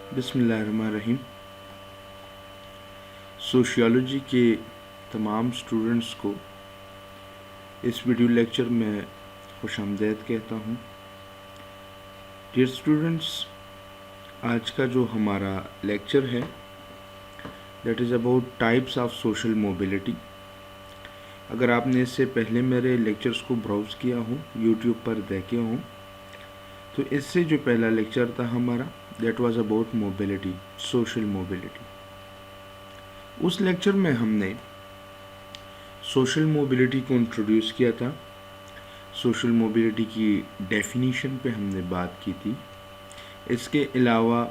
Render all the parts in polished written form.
बिस्मिल्लाहिर्रहमानिर्रहीम। सोशियोलॉजी के तमाम स्टूडेंट्स को इस वीडियो लेक्चर में खुशामदीद कहता हूँ। डियर स्टूडेंट्स, आज का जो हमारा लेक्चर है that is about types of social mobility. अगर आपने इससे पहले मेरे लेक्चर्स को ब्राउज़ किया हो, यूट्यूब पर देखे हों, तो इससे जो पहला लेक्चर था हमारा that was about mobility, social mobility. उस लेक्चर में हमने सोशल मोबिलिटी को इंट्रोड्यूस किया था। सोशल मोबिलिटी की डेफिनीशन पे हमने बात की थी। इसके अलावा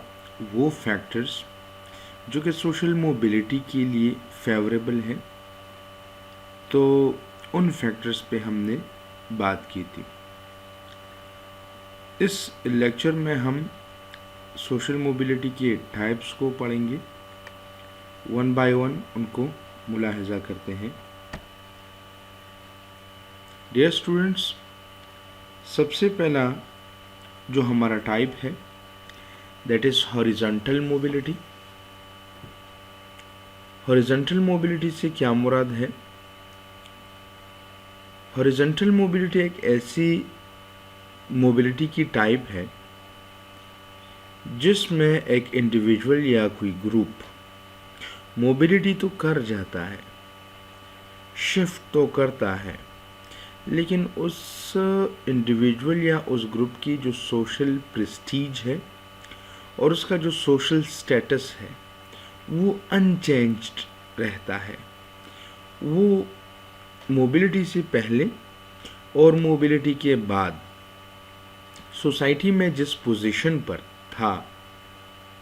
वो फैक्टर्स जो कि सोशल मोबिलिटी के लिए फेवरेबल हैं, तो उन फैक्टर्स पे हमने बात की थी। इस लेक्चर में हम सोशल मोबिलिटी के टाइप्स को पढ़ेंगे, वन बाय वन उनको मुलाहिजा करते हैं। डियर स्टूडेंट्स, सबसे पहला जो हमारा टाइप है that is horizontal mobility. Horizontal mobility से क्या मुराद है? हॉरिजॉन्टल मोबिलिटी एक ऐसी मोबिलिटी की टाइप है जिसमें एक इंडिविजुअल या कोई ग्रुप मोबिलिटी तो कर जाता है, शिफ्ट तो करता है, लेकिन उस इंडिविजुअल या उस ग्रुप की जो सोशल प्रेस्टीज है और उसका जो सोशल स्टेटस है वो अनचेंज्ड रहता है। वो मोबिलिटी से पहले और मोबिलिटी के बाद सोसाइटी में जिस पोजीशन पर था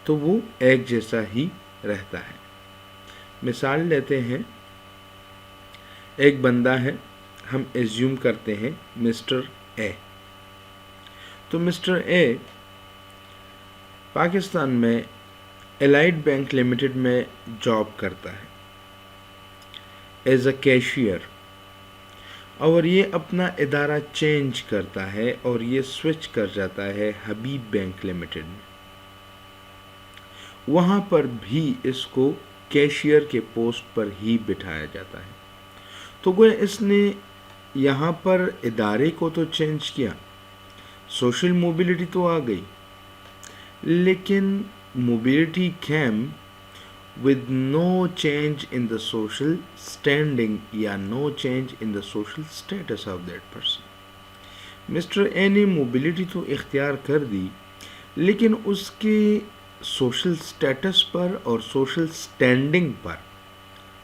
तो वो एक जैसा ही रहता है। मिसाल लेते हैं, एक बंदा है, हम एज्यूम करते हैं मिस्टर ए। तो मिस्टर ए पाकिस्तान में एलाइड बैंक लिमिटेड में जॉब करता है एज अ कैशियर, और ये अपना इदारा चेंज करता है और ये स्विच कर जाता है हबीब बैंक लिमिटेड में। वहाँ पर भी इसको कैशियर के पोस्ट पर ही बिठाया जाता है। तो गोया इसने यहाँ पर इदारे को तो चेंज किया, सोशल मोबिलिटी तो आ गई, लेकिन mobility came with no change in the social standing या no change in the social status of that person. Mister A ने मोबिलिटी तो इख्तियार कर दी, लेकिन उसके सोशल स्टेटस पर और सोशल स्टैंडिंग पर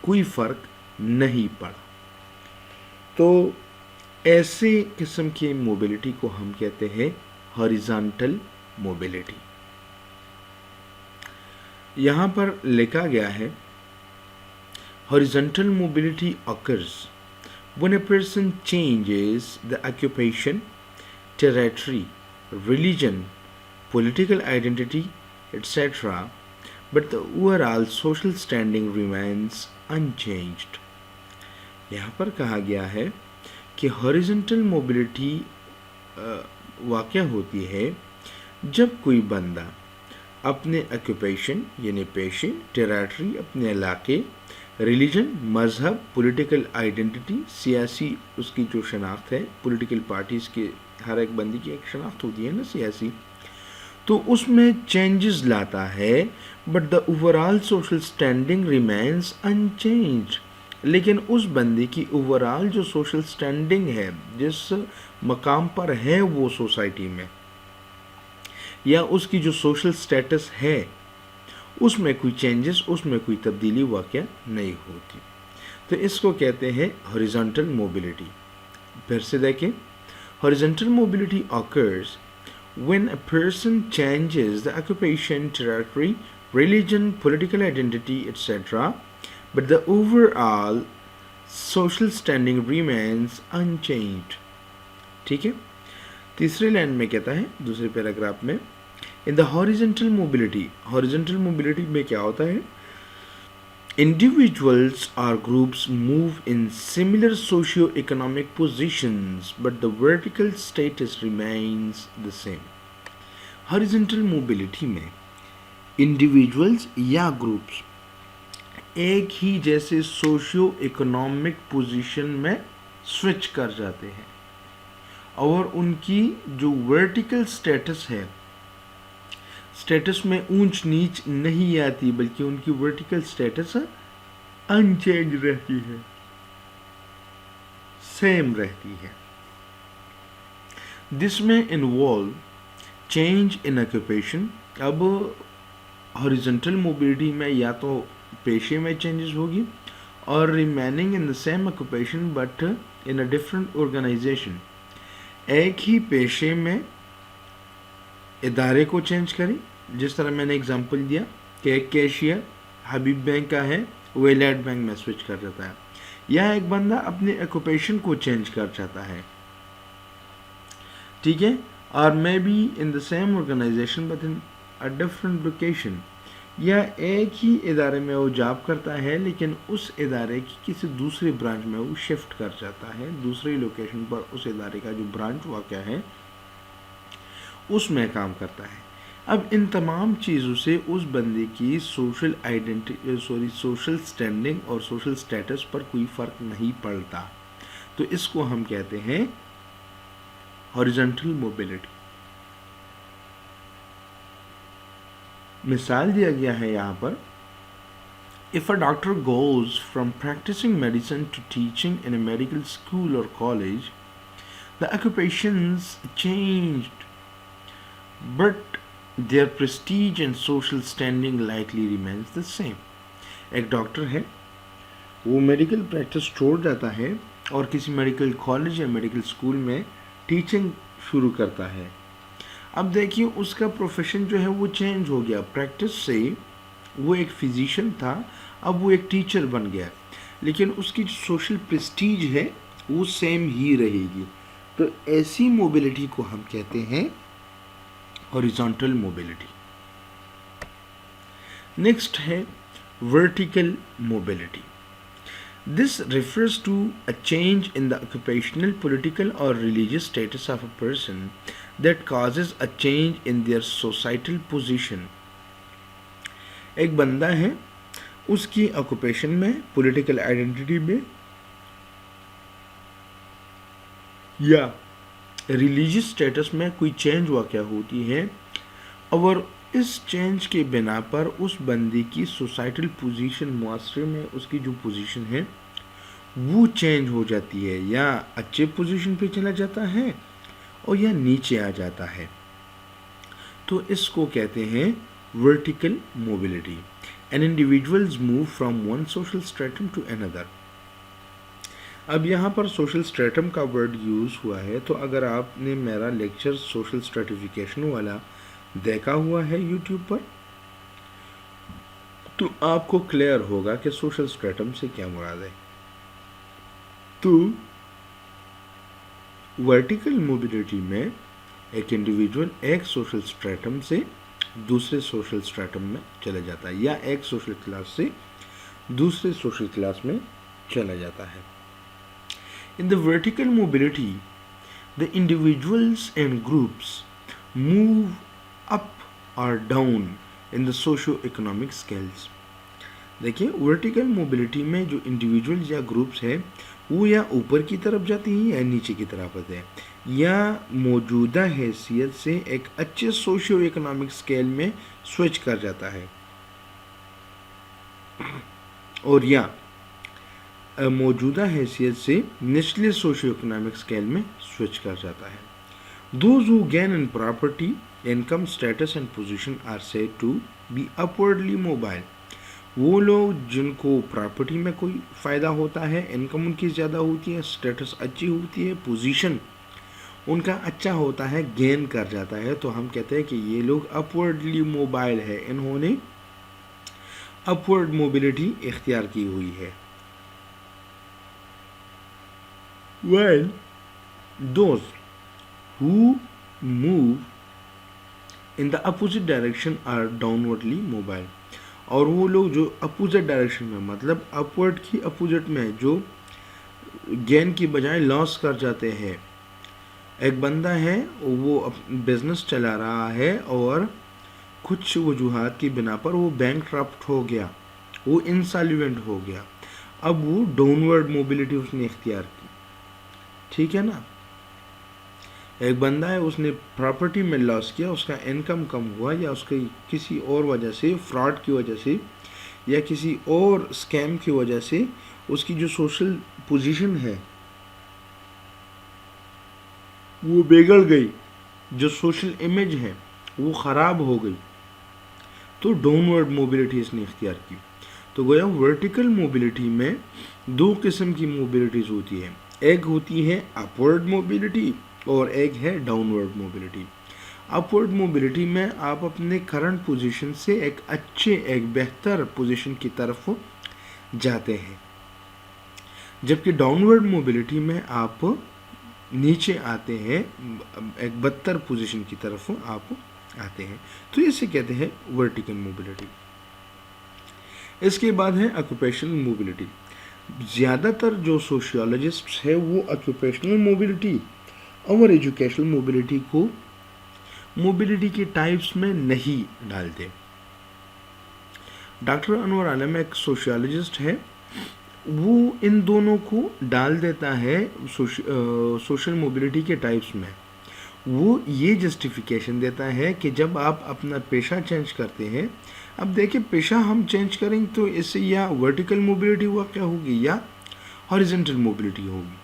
कोई फ़र्क नहीं पड़ा। तो ऐसे किस्म की मोबिलिटी को हम कहते हैं हॉरिजॉन्टल मोबिलिटी। यहाँ पर लिखा गया है horizontal mobility occurs when a person changes the occupation, territory, religion, political identity, etc., but the overall social standing remains unchanged. यहाँ पर कहा गया है कि horizontal mobility वाक़या होती है जब कोई बंदा अपने ऑक्यूपेशन यानी पेशे, टेरिटरी अपने इलाके, रिलीजन मज़हब, पॉलिटिकल आइडेंटिटी सियासी उसकी जो शनाख्त है, पॉलिटिकल पार्टीज़ के हर एक बंदी की एक शनाख्त होती है ना सियासी, तो उसमें चेंजेस लाता है, but the overall social standing remains unchanged. लेकिन उस बंदी की ओवरऑल जो सोशल स्टैंडिंग है, जिस मकाम पर है वो सोसाइटी में, या उसकी जो सोशल स्टेटस है उसमें कोई चेंजेस, उसमें कोई तब्दीली वाक़या नहीं होती। तो इसको कहते हैं हॉरिजॉन्टल मोबिलिटी। फिर से देखें, horizontal mobility occurs when a person changes the occupation, territory, religion, political identity etcetera, but the overall social standing remains unchanged. ठीक है। तीसरी लाइन में कहता है, दूसरे पैराग्राफ में, इन द हॉरिजॉन्टल मोबिलिटी में क्या होता है? इंडिविजुअल्स और groups move in similar socio economic positions but the vertical status remains the same. Horizontal mobility में इंडिविजुअल्स या ग्रुप्स एक ही जैसे सोशियो इकोनॉमिक पोजीशन में स्विच कर जाते हैं और उनकी जो वर्टिकल स्टेटस है, स्टेटस में ऊंच नीच नहीं आती, बल्कि उनकी वर्टिकल स्टेटस अनचेंज रहती है, सेम रहती है. दिस में इन्वॉल्व चेंज इन ऑक्यूपेशन. अब हॉरिजॉन्टल मोबिलिटी में या तो पेशे में चेंजेस होगी और remaining in the same occupation but in a different organisation. एक ही पेशे में इदारे को चेंज करें. जिस तरह मैंने एग्जांपल दिया कि एक कैशियर हबीब बैंक का है, वो एलाइट बैंक में स्विच कर जाता है, या एक बंदा अपने ऑक्यूपेशन को चेंज कर जाता है, ठीक है, और may be in the same organisation but in a different location, या एक ही इदारे में वो जॉब करता है लेकिन उस इदारे की किसी दूसरे ब्रांच में वो शिफ्ट कर जाता है, दूसरी लोकेशन पर उस इदारे का जो ब्रांच वाक़या है उसमें काम करता है. अब इन तमाम चीज़ों से उस बंदे की सोशल सोशल स्टैंडिंग और सोशल स्टेटस पर कोई फ़र्क नहीं पड़ता. तो इसको हम कहते हैं हॉरिजॉन्टल मोबिलिटी. मिसाल दिया गया है यहाँ पर, if a doctor goes from practising medicine to teaching in a medical school or college, the occupations changed but their prestige and social standing likely remains the same. एक डॉक्टर है, वो medical practice छोड़ जाता है और किसी medical college या medical school में टीचिंग शुरू करता है. अब देखिए उसका प्रोफेशन जो है वो चेंज हो गया. प्रैक्टिस से वो एक फिजिशियन था, अब वो एक टीचर बन गया, लेकिन उसकी जो सोशल प्रेस्टीज है वो सेम ही रहेगी. तो ऐसी मोबिलिटी को हम कहते हैं हॉरिजॉन्टल मोबिलिटी. नेक्स्ट है vertical mobility. This refers to a change in the occupational, political or religious status of a person that causes a change in their societal position. एक बंदा है, उसकी ऑक्यूपेशन में, पॉलिटिकल आइडेंटिटी में या religious status में कोई चेंज वाक़या होती है और इस चेंज के बिना पर उस बंदी की सोसाइटल पोजीशन, मुआशरे में उसकी जो पोजीशन है वो चेंज हो जाती है, या अच्छे पोजीशन पे चला जाता है और या नीचे आ जाता है. तो इसको कहते हैं vertical mobility. An individuals move from one social stratum to another. अब यहाँ पर सोशल स्ट्रेटम का वर्ड यूज़ हुआ है, तो अगर आपने मेरा लेक्चर सोशल स्ट्रेटिफिकेशन वाला देखा हुआ है यूट्यूब पर, तो आपको क्लियर होगा कि सोशल स्ट्रेटम से क्या मुराद है. तो वर्टिकल मोबिलिटी में एक इंडिविजुअल एक सोशल स्ट्रेटम से दूसरे सोशल स्ट्रेटम में चला जाता है, या एक सोशल क्लास से दूसरे सोशल क्लास में चला जाता है. In the vertical mobility, the individuals and groups move up or down in the socio-economic scales. देखिए वर्टिकल मोबिलिटी में जो इंडिविजुअल्स या ग्रुप्स है वो या ऊपर की तरफ जाती हैं या नीचे की तरफ आते हैं, या मौजूदा हैसियत से एक अच्छे सोशियो इकोनॉमिक स्केल में स्विच कर जाता है, और या मौजूदा हैसियत से निचले सोशियो इकोनॉमिक स्केल में स्विच कर जाता है. Those who gain in property, income, status and position are said to be upwardly mobile. वो लोग जिनको प्रॉपर्टी में कोई फ़ायदा होता है, इनकम उनकी ज़्यादा होती है, स्टेटस अच्छी होती है, पोजीशन उनका अच्छा होता है, गेन कर जाता है, तो हम कहते हैं कि ये लोग अपवर्डली मोबाइल है, इन्होंने अपवर्ड मोबिलिटी इख्तियार की हुई है. While those who move in the opposite direction are downwardly mobile. और वो लोग जो अपोजिट डायरेक्शन में, मतलब अपवर्ड की अपोजिट में, जो गेन की बजाय लॉस कर जाते हैं. एक बंदा है वो बिजनेस चला रहा है और کچھ وجوہات کی بنا پر وہ بینک کرپٹ ہو گیا, وہ انسالوینٹ ہو گیا, اب وہ ڈاؤن ورڈ موبلٹی اس نے اختیار کی. ٹھیک ہے نا, ایک بندہ ہے, اس نے پراپرٹی میں لاس کیا, اس کا انکم کم ہوا, یا اس کی کسی اور وجہ سے, فراڈ کی وجہ سے یا کسی اور اسکیم کی وجہ سے اس کی جو سوشل پوزیشن ہے وہ بگڑ گئی, جو سوشل امیج ہے وہ خراب ہو گئی, تو ڈاؤن ورڈ موبلٹی اس نے اختیار کی. تو گویا ورٹیکل موبلٹی میں دو قسم کی موبلٹیز ہوتی ہے, ایک ہوتی ہے اپورڈ موبلٹی اور ایک ہے down word mobility. Upward mobility میں آپ اپنے کرنٹ پوزیشن سے ایک بہتر پوزیشن کی طرف جاتے ہیں, جبکہ ڈاؤن ورڈ موبلٹی میں آپ نیچے آتے ہیں, ایک بدتر پوزیشن کی طرف آپ آتے ہیں. تو اسے کہتے ہیں ورٹیکل موبلٹی. اس کے بعد ہے آکوپیشنل موبلٹی. زیادہ تر جو سوشیولوجسٹ ہے وہ آکوپیشنل موبلٹی اور ایجوکیشنل موبلٹی کو موبلٹی کے ٹائپس میں نہیں ڈالتے. ڈاکٹر انور عالم ایک سوشیولوجسٹ ہے, وہ ان دونوں کو ڈال دیتا ہے سوشل موبلٹی کے ٹائپس میں. وہ یہ جسٹیفیکیشن دیتا ہے کہ جب آپ اپنا پیشہ چینج کرتے ہیں, اب دیکھیں پیشہ ہم چینج کریں تو اس سے یا ورٹیکل موبلٹی واقع ہوگی یا ہاریزونٹل موبلٹی ہوگی,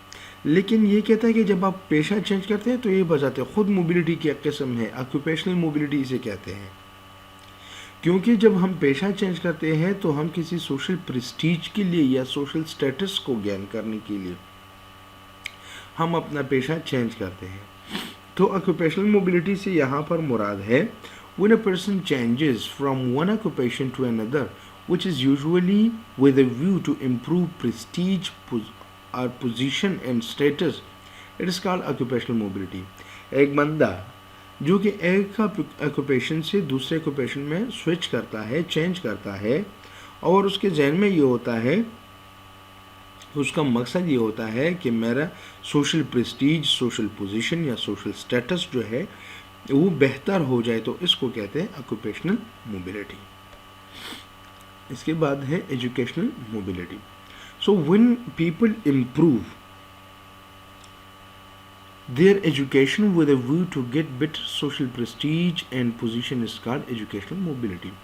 لیکن یہ کہتا ہے کہ جب آپ پیشہ چینج کرتے ہیں تو یہ بذات خود موبلٹی کی ایک قسم ہے, آکوپیشنل موبلٹی اسے کہتے ہیں. کیونکہ جب ہم پیشہ چینج کرتے ہیں تو ہم کسی سوشل پریسٹیج کے لیے یا سوشل سٹیٹس کو گین کرنے کے لیے ہم اپنا پیشہ چینج کرتے ہیں. تو آکوپیشنل موبلٹی سے یہاں پر مراد ہے when a person changes from one occupation to another, which is usually with a view to improve prestige or position and status, it is called occupational mobility. ایک بندہ جو کہ ایک آکوپیشن سے دوسرے آکوپیشن میں سوئچ کرتا ہے, چینج کرتا ہے, اور اس کے ذہن میں یہ ہوتا ہے, اس کا مقصد یہ ہوتا ہے کہ میرا سوشل پریسٹیج, سوشل پوزیشن یا سوشل سٹیٹس جو ہے وہ بہتر ہو جائے, تو اس کو کہتے ہیں آکوپیشنل موبلٹی. اس کے بعد ہے educational mobility. So when people improve their education with a view to get better social prestige and position is called educational mobility.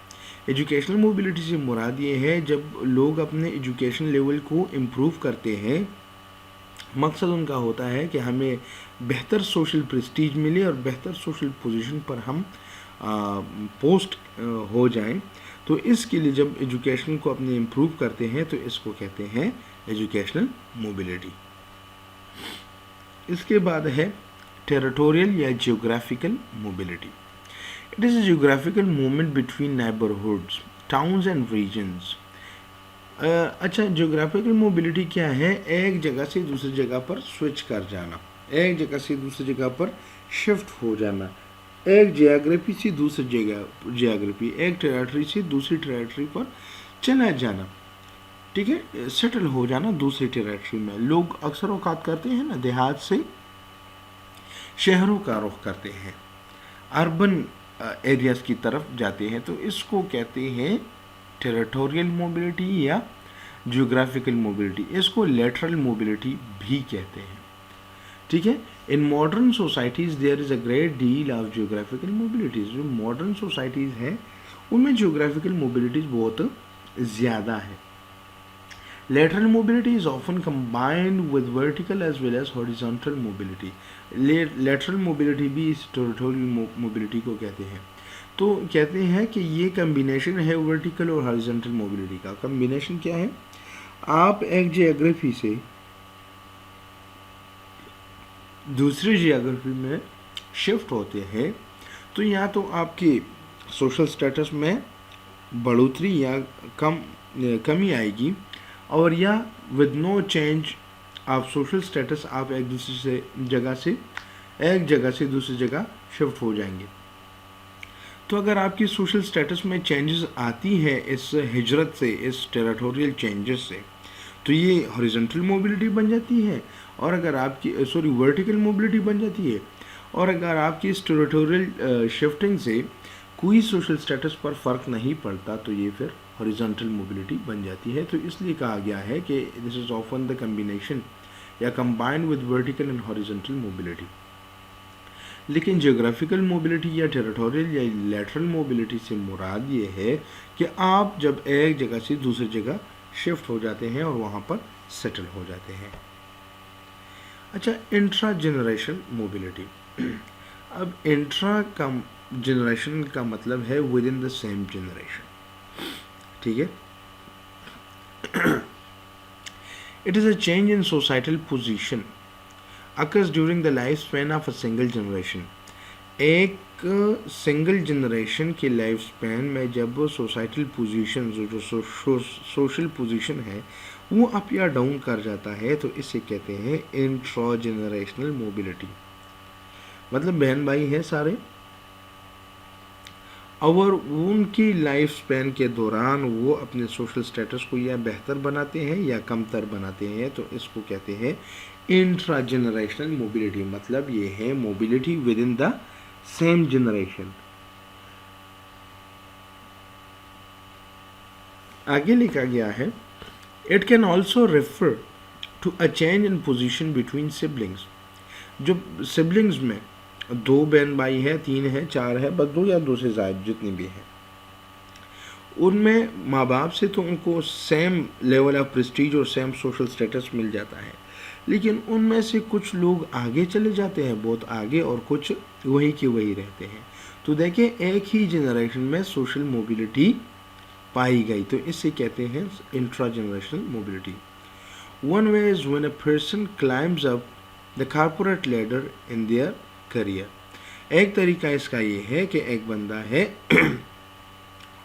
Educational mobility سے مراد یہ ہے جب لوگ اپنے ایجوکیشن لیول کو امپروو کرتے ہیں, مقصد ان کا ہوتا ہے کہ ہمیں بہتر سوشل پریسٹیج ملے اور بہتر سوشل پوزیشن پر ہم پوسٹ ہو جائیں, تو اس کے لیے جب ایجوکیشن کو اپنے امپروو کرتے ہیں تو اس کو کہتے ہیں ایجوکیشنل موبلٹی. اس کے بعد ہے ٹیریٹوریل یا geographical mobility. It is a geographical movement between neighborhoods, towns and regions. اچھا, جیوگرافیکل موبلٹی کیا ہے؟ ایک جگہ سے دوسری جگہ پر سوئچ کر جانا, ایک جگہ سے دوسری جگہ پر شفٹ ہو جانا, ایک جیوگرافی سے دوسری جیوگرافی, ایک ٹیریٹری سے دوسری ٹیریٹری پر چلا جانا. ٹھیک ہے, سیٹل ہو جانا دوسری ٹیریٹری میں. لوگ اکثر اوقات کرتے ہیں نا, دیہات سے شہروں کا رخ کرتے ہیں, اربن ایریاز کی طرف جاتے ہیں, تو اس کو کہتے ہیں ٹیریٹوریل موبلٹی یا جیوگرافیکل موبلٹی. اس کو لیٹرل موبلٹی بھی کہتے ہیں. ٹھیک ہے, in modern societies there is a great deal of geographical mobilities. جو ماڈرن سوسائٹیز ہیں ان میں جیوگرافیکل موبلٹیز بہت زیادہ ہے. Lateral mobility is often combined with vertical as well as horizontal mobility. Lateral mobility بھی اس territorial mobility کو کہتے ہیں. تو کہتے ہیں کہ یہ کمبینیشن ہے vertical اور horizontal mobility کا. کمبینیشن کیا ہے؟ آپ ایک جیوگرافی سے دوسری جیوگرافی میں شفٹ ہوتے ہیں تو یا تو آپ کی سوشل سٹیٹس میں بڑھوتری یا کمی آئے گی, اور یا with no change of social status آپ ایک جگہ سے دوسری جگہ شفٹ ہو جائیں گے. تو اگر آپ کی سوشل سٹیٹس میں چینجز آتی ہے اس ہجرت سے, اس ٹیریٹوریل چینجز سے, تو یہ ہاریزونٹل موبلٹی بن جاتی ہے, اور اگر آپ کی ورٹیکل موبلٹی بن جاتی ہے. اور اگر آپ کی اس ٹیریٹوریل شفٹنگ سے कोई सोशल स्टेटस पर फ़र्क नहीं पड़ता तो ये फिर हॉरिजॉन्टल मोबिलिटी बन जाती है। तो इसलिए कहा गया है कि this is often the combination या combined with vertical and horizontal mobility. लेकिन जियोग्राफिकल मोबिलिटी या टेरिटोरियल या लेटरल मोबिलिटी से मुराद ये है कि आप जब एक जगह से दूसरी जगह शिफ्ट हो जाते हैं और वहाँ पर सेटल हो जाते हैं। अच्छा, इंट्रा जनरेशन मोबिलिटी। अब इंट्रा का जनरेशन का मतलब है with in the same generation, ठीक है। It is a change in societal position occurs during the lifespan of a single generation। एक सिंगल जनरेशन के लाइफ स्पैन में जब सोसाइटल पोजीशन जो सोशल पोजीशन है वो अप या डाउन कर जाता है तो इसे कहते हैं इंट्रा जनरेशनल मोबिलिटी। मतलब बहन भाई हैं सारे और उनकी लाइफ स्पैन के दौरान वो अपने सोशल स्टेटस को या बेहतर बनाते हैं या कमतर बनाते हैं तो इसको कहते हैं इंट्रा जनरेशनल मोबिलिटी। मतलब ये है mobility within the same generation. आगे लिखा गया है it can also refer to a change in position between siblings. जो सिबलिंग्स में दो बहन भाई है, तीन है, चार है, बस दो या दो से ज़्यादा जितनी भी हैं, उनमें माँ बाप से तो उनको सेम लेवल ऑफ प्रेस्टीज और सेम सोशल स्टेटस मिल जाता है, लेकिन उनमें से कुछ लोग आगे चले जाते हैं बहुत आगे और कुछ वही के वही रहते हैं। तो देखिए एक ही जनरेशन में सोशल मोबिलिटी पाई गई तो इसे कहते हैं intra generational mobility. One way is when a person climbs up the corporate ladder in their career. एक तरीका इसका ये है कि एक बंदा है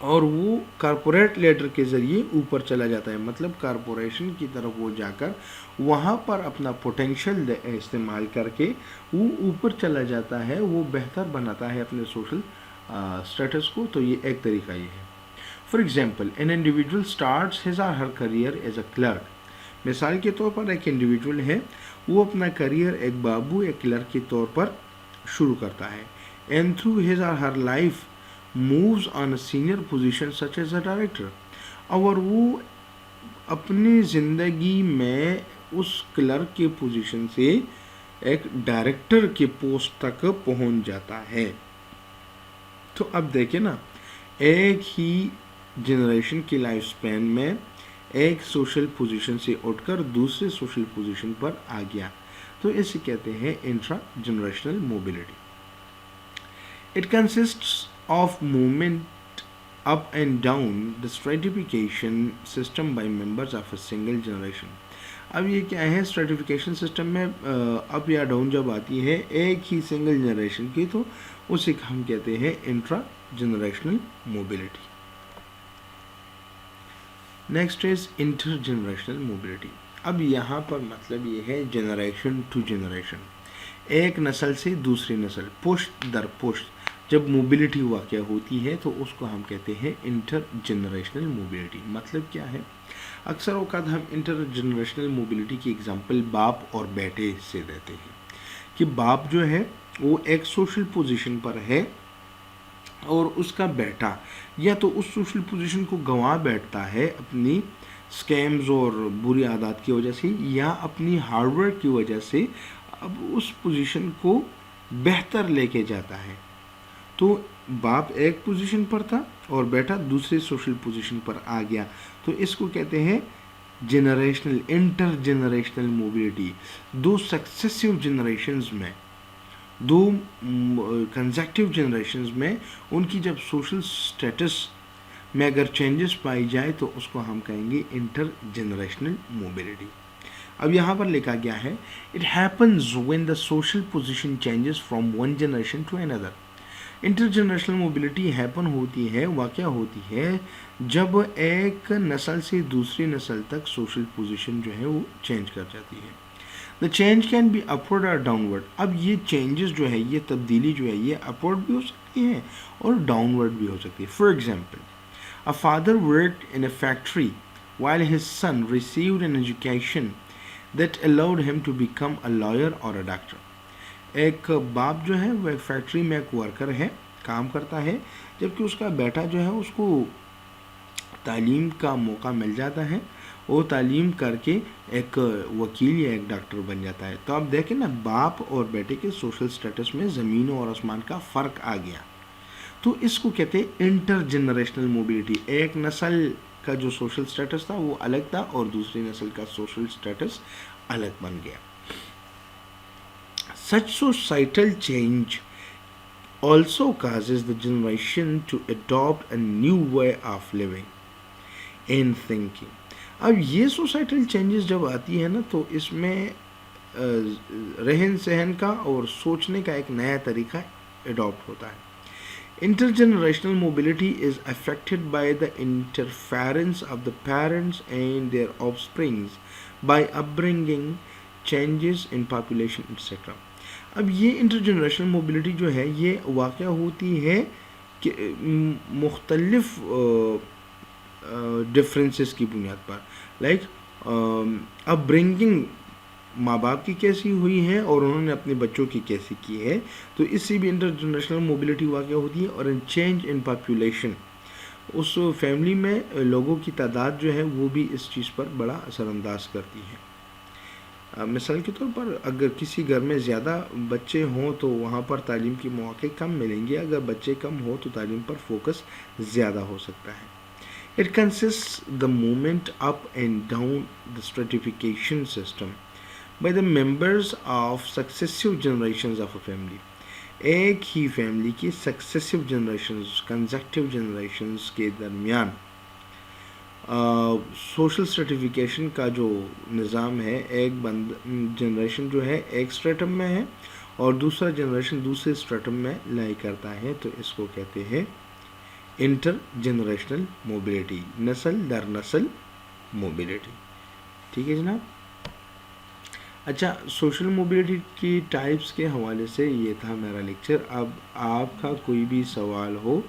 और वो कॉर्पोरेट लेटर के ज़रिए ऊपर चला जाता है, मतलब कॉरपोरेशन की तरफ वो जाकर वहाँ पर अपना पोटेंशियल इस्तेमाल करके वो ऊपर चला जाता है, वो बेहतर बनाता है अपने सोशल स्टेटस को। तो ये एक तरीका ये है। For example an individual starts his or her career as a clerk. मिसाल के तौर पर एक इंडिविजुअल है वो अपना करियर एक बाबू एक क्लर्क के तौर पर शुरू करता है। And through his or her life moves on a senior position such as a director. और वो अपनी ज़िंदगी में उस क्लर्क के पोजीशन से एक डायरेक्टर के पोस्ट तक पहुंच जाता है। तो अब देखें ना, एक ही जनरेशन की लाइफ स्पैन में एक सोशल पोजीशन से उठकर दूसरे सोशल पोजीशन पर आ गया तो इसे कहते हैं intra generational mobility. It consists of movement up and down the stratification system by members of a single generation। अब ये क्या है, स्ट्रेटिफिकेशन सिस्टम में अप या डाउन जब आती है एक ही सिंगल जनरेशन की तो उसे हम कहते हैं intra generational mobility. Next is inter generational mobility. अब यहाँ पर मतलब ये है जनरेशन टू जनरेशन, एक नस्ल से दूसरी नस्ल, पुश्त दर पुश्त जब मोबिलिटी वाक़या होती है तो उसको हम कहते हैं इंटर जनरेशनल मोबिलिटी। मतलब क्या है, अक्सर औक़ात हम इंटर जनरेशनल मोबिलिटी की एग्जांपल बाप और बेटे से देते हैं कि बाप जो है वो एक सोशल पोजीशन पर है और उसका बेटा या तो उस सोशल पोजीशन को गंवा बैठता है अपनी स्कैम्स और बुरी आदत की वजह से या अपनी हार्डवर्क की वजह से, अब उस पोजीशन को बेहतर लेके जाता है। तो बाप एक पोजीशन पर था और बेटा दूसरे सोशल पोजीशन पर आ गया तो इसको कहते हैं जनरेशनल इंटर जनरेशनल मोबिलिटी। दो सक्सेसिव जनरेशन्स में, दो कंसेक्टिव जनरेशन्स में उनकी जब सोशल स्टेटस में अगर चेंजेस पाई जाए तो उसको हम कहेंगे इंटर जनरेशनल मोबिलिटी। अब यहाँ पर लिखा गया है it happens when the social position changes from one generation to another. Inter generational mobility happen होती है, वाक़या होती है जब एक नस्ल से दूसरी नस्ल तक सोशल पोजीशन जो है वो चेंज कर जाती है। The change can be upward और डाउनवर्ड। अब ये चेंजेस जो है, ये तब्दीली जो है, ये अपवर्ड भी हो सकती है और डाउनवर्ड भी हो सकती है। For example, a father worked in a factory while his son received an education that allowed him to become a lawyer or a doctor। एक बाप जो है वो एक फैक्ट्री में एक वर्कर है کام کرتا ہے، جبکہ اس کا بیٹا جو ہے اس کو تعلیم کا موقع مل جاتا ہے، وہ تعلیم کر کے ایک وکیل یا ایک ڈاکٹر بن جاتا ہے۔ تو آپ دیکھیں نا، باپ اور بیٹے کے سوشل سٹیٹس میں زمین اور آسمان کا فرق آ گیا۔ تو اس کو کہتے ہیں انٹر جنریشنل موبلٹی۔ ایک نسل کا جو سوشل سٹیٹس تھا وہ الگ تھا اور دوسری نسل کا سوشل سٹیٹس الگ بن گیا۔ Such societal change also causes the generation to adopt a new way of living and thinking۔ اب یہ سوسائٹل چینجز جب آتی ہے نا تو اس میں رہن سہن کا اور سوچنے کا ایک نیا طریقہ اڈاپٹ ہوتا ہے۔ Intergenerational mobility is affected by the interference of the parents and their offsprings by upbringing, changes in population, etc۔ اب یہ انٹرجنریشنل موبلٹی جو ہے یہ واقع ہوتی ہے کہ مختلف ڈفرینسز کی بنیاد پر، لائک اپ برنگنگ ماں باپ کی کیسی ہوئی ہے اور انہوں نے اپنے بچوں کی کیسی کی ہے، تو اس سے بھی انٹر جنریشنل موبلٹی واقع ہوتی ہے۔ اور چینج ان پاپولیشن، اس فیملی میں لوگوں کی تعداد جو ہے وہ بھی اس چیز پر بڑا اثر انداز کرتی ہے۔ مثال کے طور پر اگر کسی گھر میں زیادہ بچے ہوں تو وہاں پر تعلیم کے مواقع کم ملیں گے، اگر بچے کم ہوں تو تعلیم پر فوکس زیادہ ہو سکتا ہے۔ It consists the movement up and down the stratification system by the members of successive generations of a family۔ ایک ہی فیملی کی سکسیسو جنریشنز، کنزیکٹیو جنریشنز کے درمیان سوشل سرٹیفکیشن کا جو نظام ہے، ایک جنریشن جو ہے ایک اسٹریٹم میں ہے اور دوسرا جنریشن دوسرے اسٹریٹم میں لائی کرتا ہے، تو اس کو کہتے ہیں انٹر جنریشنل موبلٹی، نسل در نسل موبلٹی۔ ٹھیک ہے جناب۔ اچھا، سوشل موبلٹی کی ٹائپس کے حوالے سے یہ تھا میرا لیکچر۔ اب آپ کا کوئی بھی سوال ہو،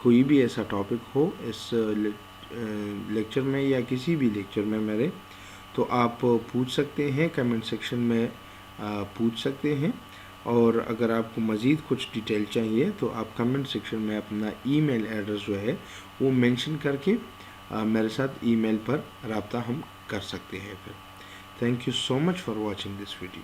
کوئی بھی ایسا ٹاپک ہو اس لیکچر میں یا کسی بھی لیکچر میں میرے، تو آپ پوچھ سکتے ہیں، کمنٹ سیکشن میں پوچھ سکتے ہیں۔ اور اگر آپ کو مزید کچھ ڈیٹیل چاہیے تو آپ کمنٹ سیکشن میں اپنا ای میل ایڈریس جو ہے وہ مینشن کر کے میرے ساتھ ای میل پر رابطہ ہم کر سکتے ہیں۔ پھر thank you so much for watching this video.